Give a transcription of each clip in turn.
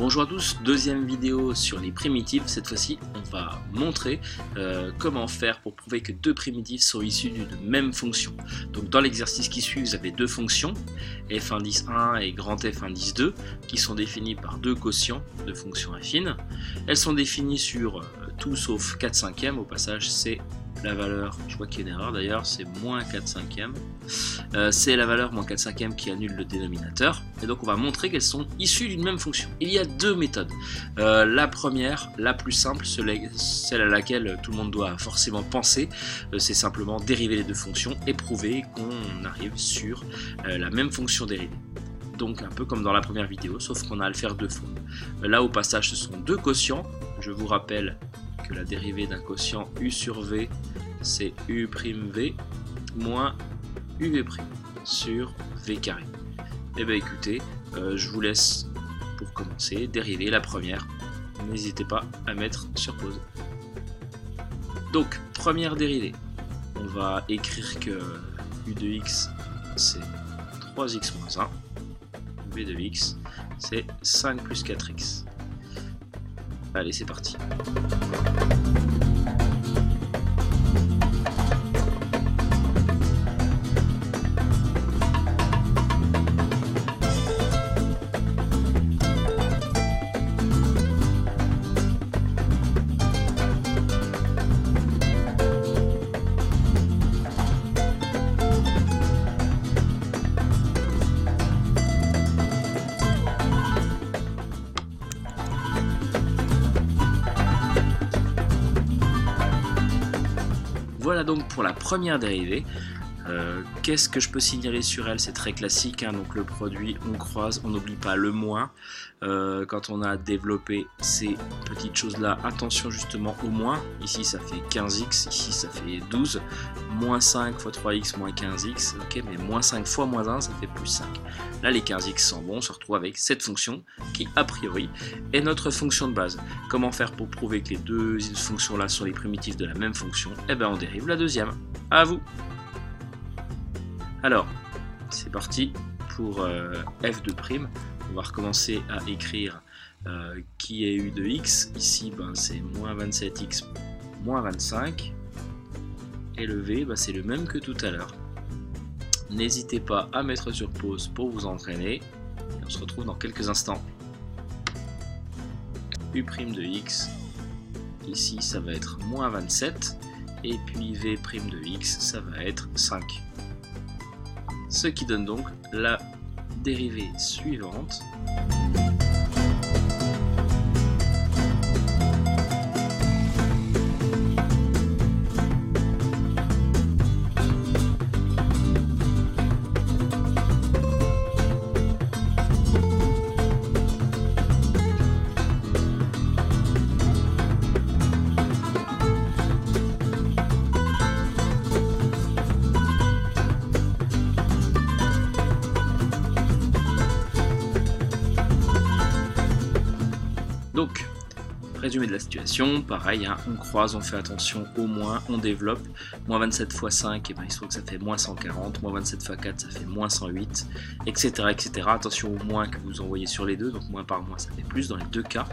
Bonjour à tous, deuxième vidéo sur les primitives. Cette fois-ci, on va montrer comment faire pour prouver que deux primitives sont issues d'une même fonction. Donc dans l'exercice qui suit, vous avez deux fonctions, f1,1 et grand F1,2, qui sont définies par deux quotients de fonctions affines. Elles sont définies sur tout sauf 4/5. Au passage, c'est la valeur, je vois qu'il y a une erreur d'ailleurs, c'est moins 4/5. C'est la valeur moins 4/5 qui annule le dénominateur. Et donc on va montrer qu'elles sont issues d'une même fonction. Il y a deux méthodes. La première, la plus simple, celle à laquelle tout le monde doit forcément penser, c'est simplement dériver les deux fonctions et prouver qu'on arrive sur la même fonction dérivée. Donc un peu comme dans la première vidéo, sauf qu'on a à le faire deux fois. Là au passage ce sont deux quotients. Je vous rappelle que la dérivée d'un quotient u sur v, c'est u'v moins uv' sur v carré. Et bien écoutez, je vous laisse pour commencer dériver la première. N'hésitez pas à mettre sur pause. Donc, première dérivée. On va écrire que u de x c'est 3x moins 1. v de x c'est 5 plus 4x. Allez, c'est parti. Voilà donc pour la première dérivée. Qu'est-ce que je peux signaler sur elle? C'est très classique, hein, donc le produit, on croise, on n'oublie pas le moins. Quand on a développé ces petites choses-là, attention justement au moins. Ici ça fait 15x, ici ça fait 12. Moins 5 fois 3x moins 15x, ok, mais moins 5 fois moins 1, ça fait plus 5. Là les 15x sont bons, on se retrouve avec cette fonction qui a priori est notre fonction de base. Comment faire pour prouver que les deux fonctions-là sont les primitives de la même fonction? Eh bien on dérive la deuxième. À vous! Alors, c'est parti pour f2'. On va recommencer à écrire qui est u de x. Ici, c'est moins 27x moins 25. Et le v, c'est le même que tout à l'heure. N'hésitez pas à mettre sur pause pour vous entraîner. Et on se retrouve dans quelques instants. u' de x. Ici, ça va être moins 27. Et puis v' de x, ça va être 5. Ce qui donne donc la dérivée suivante. Donc, résumé de la situation, pareil, hein, on croise, on fait attention au moins, on développe. Moins 27 fois 5, il se trouve que ça fait moins 140, moins 27 fois 4, ça fait moins 108, etc., etc. Attention au moins que vous envoyez sur les deux, donc moins par moins, ça fait plus dans les deux cas.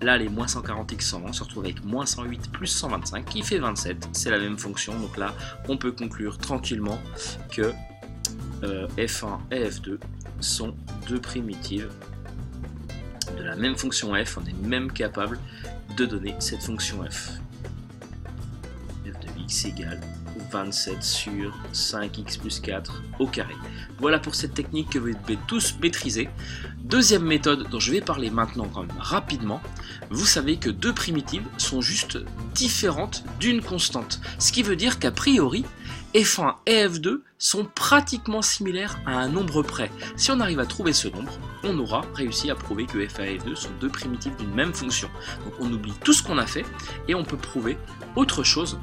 Là, les moins 140x 120, on se retrouve avec moins 108 plus 125, qui fait 27, c'est la même fonction. Donc là, on peut conclure tranquillement que f1 et f2 sont deux primitives de la même fonction f. On est même capable de donner cette fonction f. f de x égale 27 sur 5x plus 4 au carré. Voilà pour cette technique que vous devez tous maîtriser. Deuxième méthode dont je vais parler maintenant quand même rapidement. Vous savez que deux primitives sont juste différentes d'une constante. Ce qui veut dire qu'a priori, f1 et f2 sont pratiquement similaires à un nombre près. Si on arrive à trouver ce nombre, on aura réussi à prouver que f1 et f2 sont deux primitives d'une même fonction. Donc on oublie tout ce qu'on a fait et on peut prouver autre chose.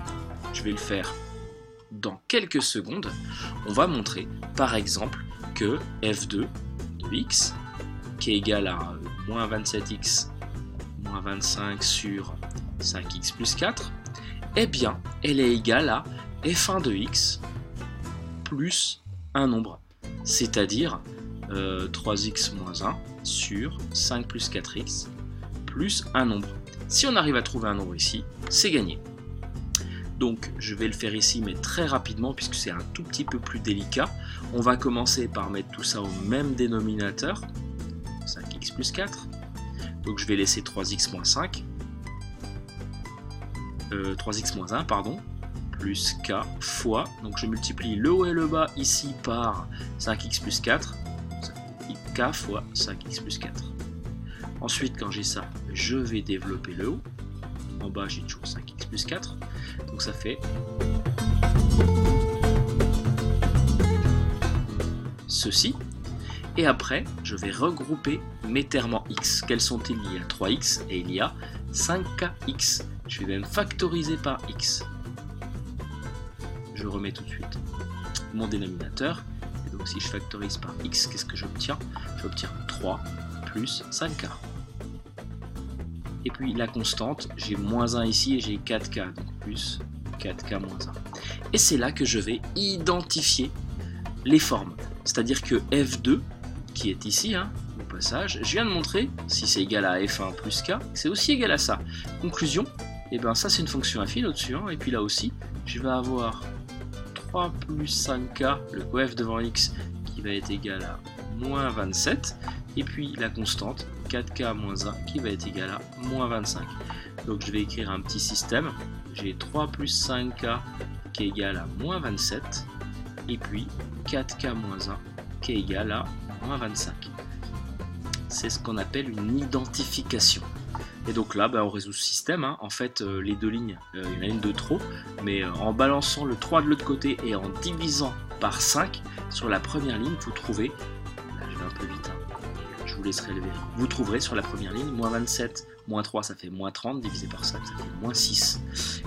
Je vais le faire dans quelques secondes. On va montrer par exemple que f2 de x, qui est égal à moins 27x moins 25 sur 5x plus 4, eh bien elle est égale à f1 de x plus un nombre, c'est-à-dire 3x moins 1 sur 5 plus 4x plus un nombre. Si on arrive à trouver un nombre ici, c'est gagné. Donc je vais le faire ici, mais très rapidement puisque c'est un tout petit peu plus délicat. On va commencer par mettre tout ça au même dénominateur, 5x plus 4. Donc je vais laisser 3x moins 5, 3x moins 1, pardon, plus k fois, donc je multiplie le haut et le bas ici par 5x plus 4, ça fait k fois 5x plus 4. Ensuite, quand j'ai ça, je vais développer le haut. En bas, j'ai toujours 5x plus 4. Donc ça fait ceci. Et après, je vais regrouper mes termes en x. Quels sont-ils? Il y a 3x et il y a 5kx. Je vais même factoriser par x. Je remets tout de suite mon dénominateur. Et donc si je factorise par x, qu'est-ce que j'obtiens? J'obtiens 3 plus 5k. Et puis la constante, j'ai moins 1 ici et j'ai 4k, donc plus 4k moins 1. Et c'est là que je vais identifier les formes. C'est-à-dire que f2, qui est ici, au passage, je viens de montrer, si c'est égal à f1 plus k, c'est aussi égal à ça. Conclusion, et bien ça c'est une fonction affine au-dessus, et puis là aussi, je vais avoir 3 plus 5k, le coef devant x, qui va être égal à moins 27, et puis la constante, 4k moins 1 qui va être égal à moins 25. Donc je vais écrire un petit système. J'ai 3 plus 5k qui est égal à moins 27. Et puis 4k moins 1 qui est égal à moins 25. C'est ce qu'on appelle une identification. Et donc là, on résout ce système. En fait, les deux lignes, il y en a une de trop. Mais en balançant le 3 de l'autre côté et en divisant par 5, sur la première ligne, vous trouvez... Là, je vais un peu vite. Je vous laisserai le vérifier. Vous trouverez sur la première ligne, moins 27, moins 3, ça fait moins 30, divisé par 5, ça fait moins 6.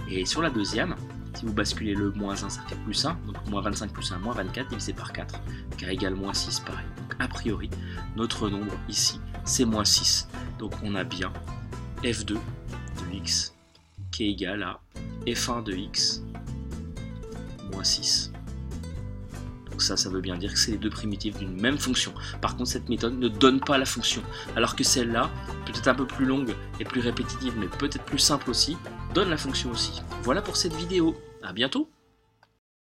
Et sur la deuxième, si vous basculez le moins 1, ça fait plus 1, donc moins 25 plus 1, moins 24, divisé par 4, qui égale moins 6, pareil. Donc a priori, notre nombre ici, c'est moins 6. Donc on a bien f2 de x qui est égal à f1 de x moins 6. Donc ça veut bien dire que c'est les deux primitives d'une même fonction. Par contre, cette méthode ne donne pas la fonction, alors que celle-là, peut-être un peu plus longue et plus répétitive, mais peut-être plus simple aussi, donne la fonction aussi. Voilà pour cette vidéo. À bientôt.